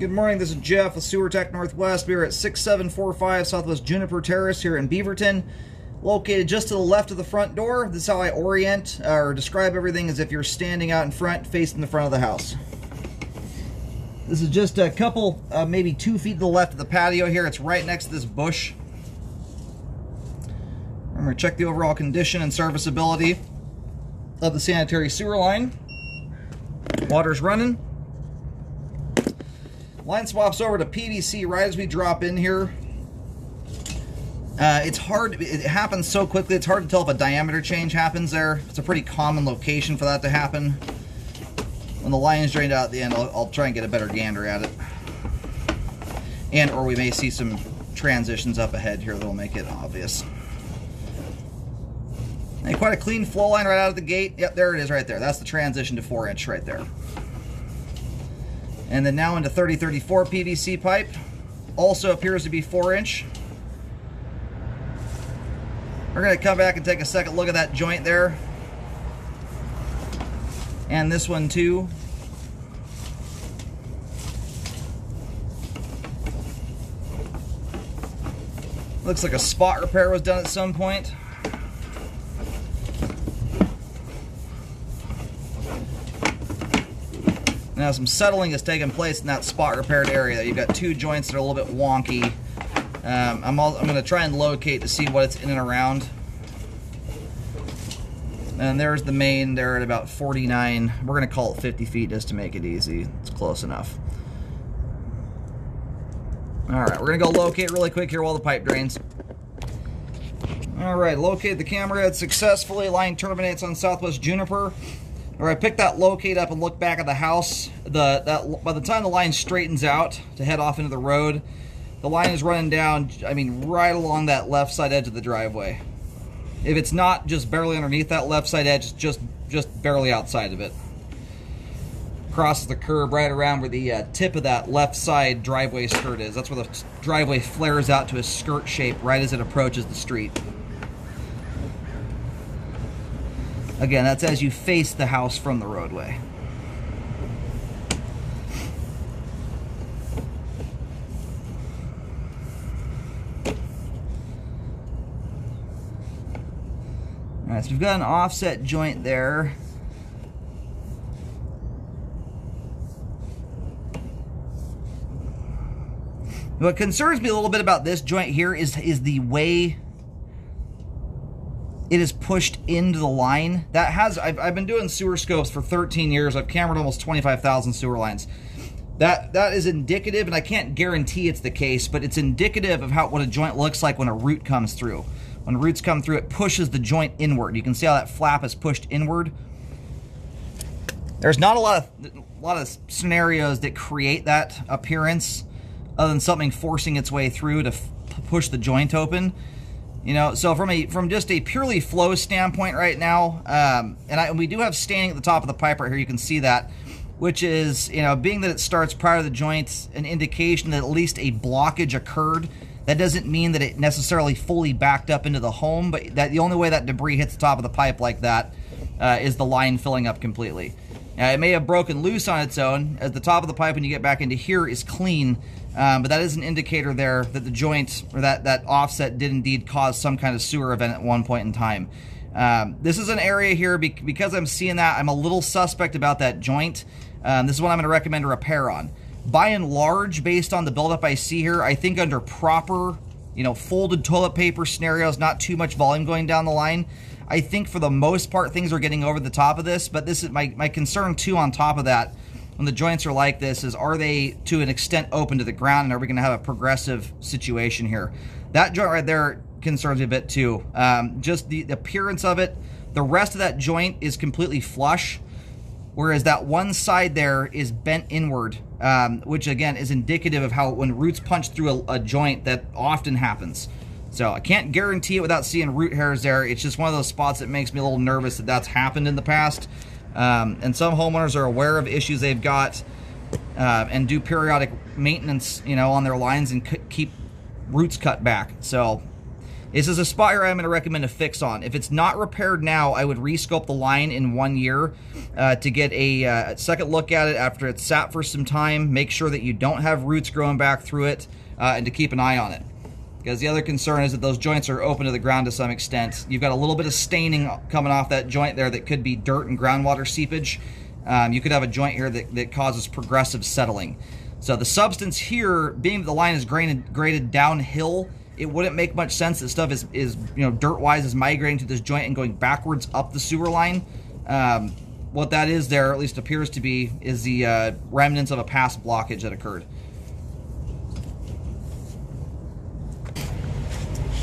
Good morning, this is Jeff with Sewer Tech Northwest. We are at 6745 Southwest Juniper Terrace here in Beaverton, located just to the left of the front door. This is how I orient or describe everything, as if you're standing out in front, facing the front of the house. This is just a couple, maybe 2 feet to the left of the patio here. It's right next to this bush. I'm going to check the overall condition and serviceability of the sanitary sewer line. Water's running. Line swaps over to PVC right as we drop in here. It's hard, it happens so quickly, it's hard to tell if a diameter change happens there. It's a pretty common location for that to happen. When the line is drained out at the end, I'll try and get a better gander at it. And or we may see some transitions up ahead here that'll make it obvious. And quite a clean flow line right out of the gate. Yep, there it is right there. That's the transition to 4-inch right there. And then now into 3034 PVC pipe. Also appears to be 4-inch. We're going to come back and take a second look at that joint there. And this one too. Looks like a spot repair was done at some point. Now some settling has taken place in that spot repaired area. You've got 2 joints that are a little bit wonky. I'm going to try and locate to see what it's in and around. And there's the main there at about 49. We're going to call it 50 feet just to make it easy. It's close enough. Alright, we're going to go locate really quick here while the pipe drains. Alright, locate the camera head successfully. Line terminates on Southwest Juniper. Or I pick that locate up and look back at the house. By the time the line straightens out to head off into the road, the line is running down, I mean, right along that left side edge of the driveway. If it's not just barely underneath that left side edge, it's just barely outside of it. Crosses the curb right around where the tip of that left side driveway skirt is. That's where the driveway flares out to a skirt shape right as it approaches the street. Again, that's as you face the house from the roadway. Alright, so we've got an offset joint there. What concerns me a little bit about this joint here is the way it is pushed into the line. I've been doing sewer scopes for 13 years. I've cambered almost 25,000 sewer lines. That is indicative, and I can't guarantee it's the case, but it's indicative of what a joint looks like when a root comes through. When roots come through, it pushes the joint inward. You can see how that flap is pushed inward. There's not a lot of scenarios that create that appearance other than something forcing its way through to push the joint open. You know, so from just a purely flow standpoint right now, and we do have standing at the top of the pipe right here, you can see that, which is, you know, being that it starts prior to the joint, an indication that at least a blockage occurred. That doesn't mean that it necessarily fully backed up into the home, but that the only way that debris hits the top of the pipe like that is the line filling up completely. It may have broken loose on its own, as the top of the pipe when you get back into here is clean, but that is an indicator there that the joint, or that offset, did indeed cause some kind of sewer event at one point in time. This is an area here, because I'm seeing that, I'm a little suspect about that joint. This is what I'm going to recommend a repair on. By and large, based on the buildup I see here, I think under proper, you know, folded toilet paper scenarios, not too much volume going down the line, I think for the most part things are getting over the top of this. But this is my concern too on top of that, when the joints are like this, is are they to an extent open to the ground, and are we going to have a progressive situation here? That joint right there concerns me a bit too. Just the appearance of it. The rest of that joint is completely flush, whereas that one side there is bent inward, which again is indicative of how when roots punch through a joint, that often happens. So I can't guarantee it without seeing root hairs there. It's just one of those spots that makes me a little nervous that that's happened in the past. And some homeowners are aware of issues they've got and do periodic maintenance, you know, on their lines and keep roots cut back. So This is a spot here I'm going to recommend a fix on. If it's not repaired now, I would rescope the line in 1 year to get a second look at it after it's sat for some time. Make sure that you don't have roots growing back through it, and to keep an eye on it. Because the other concern is that those joints are open to the ground to some extent. You've got a little bit of staining coming off that joint there that could be dirt and groundwater seepage. You could have a joint here that causes progressive settling. So the substance here, being that the line is graded downhill, it wouldn't make much sense that stuff is dirt-wise is migrating to this joint and going backwards up the sewer line. What that is there, or at least appears to be, is the remnants of a past blockage that occurred.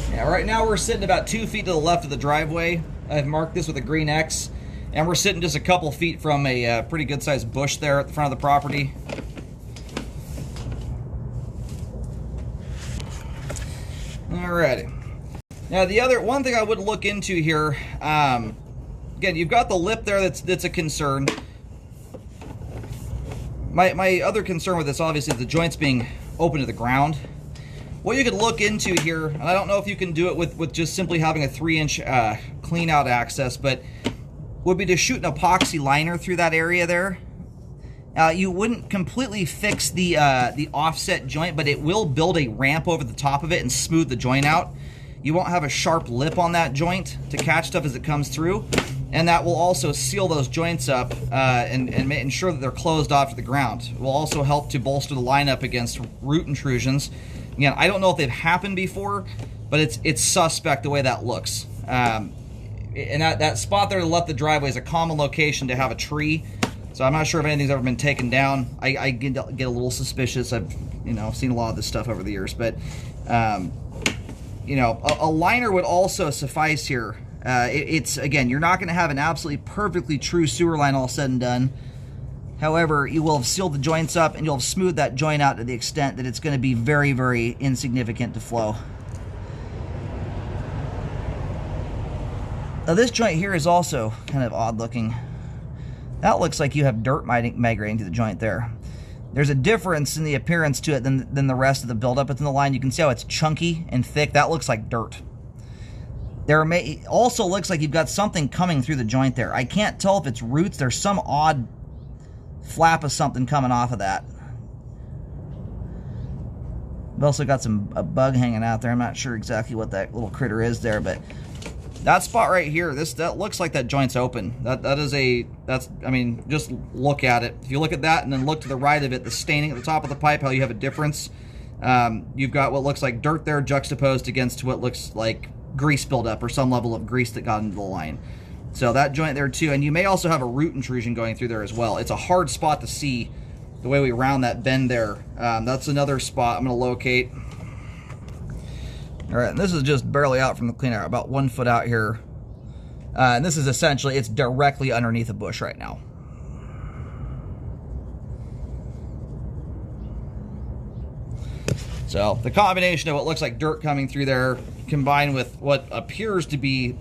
Yeah, right now we're sitting about 2 feet to the left of the driveway. I've marked this with a green X, and we're sitting just a couple feet from a pretty good-sized bush there at the front of the property. Alrighty. Now the one thing I would look into here, again, you've got the lip there that's a concern. My other concern with this, obviously, is the joints being open to the ground. What you could look into here, and I don't know if you can do it with just simply having a 3-inch clean out access, but would be to shoot an epoxy liner through that area there. You wouldn't completely fix the offset joint, but it will build a ramp over the top of it and smooth the joint out. You won't have a sharp lip on that joint to catch stuff as it comes through, and that will also seal those joints up and ensure that they're closed off to the ground. It will also help to bolster the line up against root intrusions. Again, I don't know if they've happened before, but it's suspect the way that looks. And that spot there to the left of the driveway is a common location to have a tree. So I'm not sure if anything's ever been taken down. I get a little suspicious. I've seen a lot of this stuff over the years, but a liner would also suffice here. It's again, you're not going to have an absolutely perfectly true sewer line all said and done. However, you will have sealed the joints up and you'll have smoothed that joint out to the extent that it's going to be very, very insignificant to flow. Now this joint here is also kind of odd looking. That looks like you have dirt migrating to the joint there. There's a difference in the appearance to it than the rest of the buildup. It's in the line. You can see how it's chunky and thick. That looks like dirt. It also looks like you've got something coming through the joint there. I can't tell if it's roots. There's some odd flap of something coming off of that. We've also got a bug hanging out there. I'm not sure exactly what that little critter is there, but that spot right here, that looks like that joint's open. I mean, just look at it. If you look at that and then look to the right of it, the staining at the top of the pipe, how you have a difference. You've got what looks like dirt there juxtaposed against what looks like grease buildup or some level of grease that got into the line. So that joint there too, and you may also have a root intrusion going through there as well. It's a hard spot to see the way we round that bend there. That's another spot I'm going to locate. All right, and this is just barely out from the clean out, about 1 foot out here. And this is essentially, it's directly underneath a bush right now. So the combination of what looks like dirt coming through there combined with what appears to be,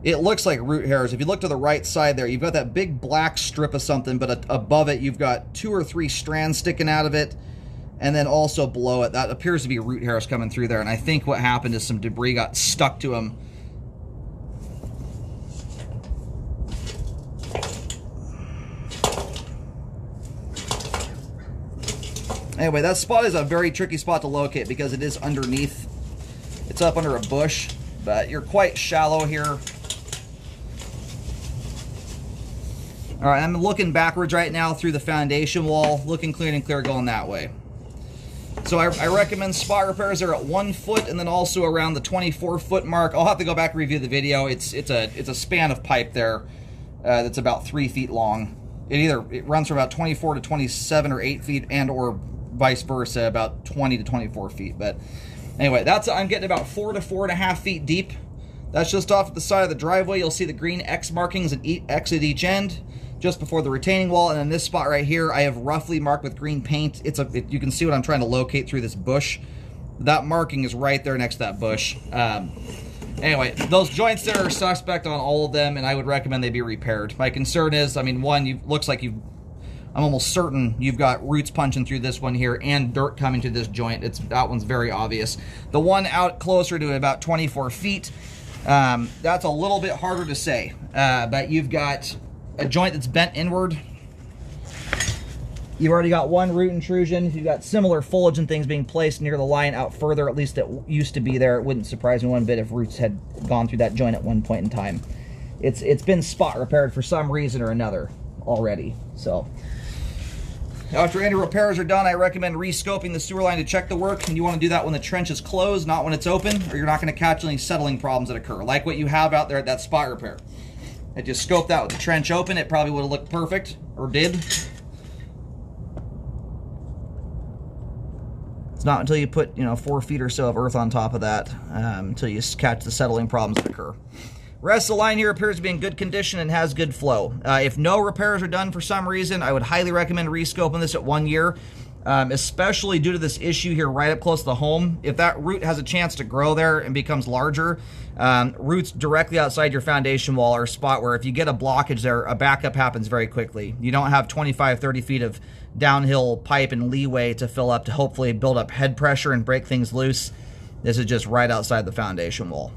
it looks like root hairs. If you look to the right side there, you've got that big black strip of something, but above it you've got 2 or 3 strands sticking out of it. And then also below it, that appears to be root hairs coming through there. And I think what happened is some debris got stuck to them. Anyway, that spot is a very tricky spot to locate because it is underneath. It's up under a bush, but you're quite shallow here. All right, I'm looking backwards right now through the foundation wall, looking clean and clear going that way. So I recommend spot repairs are at 1 foot and then also around the 24-foot mark. I'll have to go back and review the video. It's a span of pipe there that's about 3 feet long. It runs from about 24 to 27 or 8 feet, and or vice versa, about 20 to 24 feet. But anyway, I'm getting about 4 to 4.5 feet deep. That's just off at the side of the driveway. You'll see the green X markings at X at each end, just before the retaining wall. And then this spot right here, I have roughly marked with green paint. You can see what I'm trying to locate through this bush. That marking is right there next to that bush. Anyway, those joints there are suspect on all of them, and I would recommend they be repaired. My concern is, I mean, one, looks like you've I'm almost certain you've got roots punching through this one here and dirt coming to this joint. That one's very obvious. The one out closer to about 24 feet, that's a little bit harder to say, but you've got a joint that's bent inward. You've already got one root intrusion. You've got similar foliage and things being placed near the line out further, at least it used to be there. It wouldn't surprise me one bit if roots had gone through that joint at one point in time. It's been spot repaired for some reason or another already. So after any repairs are done, I recommend re-scoping the sewer line to check the work, and you want to do that when the trench is closed, not when it's open, or you're not going to catch any settling problems that occur, like what you have out there at that spot repair. If you scoped that with the trench open, it probably would have looked perfect, or did. It's not until you put, 4 feet or so of earth on top of that until you catch the settling problems that occur. Rest of the line here appears to be in good condition and has good flow. If no repairs are done for some reason, I would highly recommend re-scoping this at 1 year, especially due to this issue here right up close to the home. If that root has a chance to grow there and becomes larger, roots directly outside your foundation wall are a spot where if you get a blockage there, a backup happens very quickly. You don't have 25, 30 feet of downhill pipe and leeway to fill up to hopefully build up head pressure and break things loose. This is just right outside the foundation wall.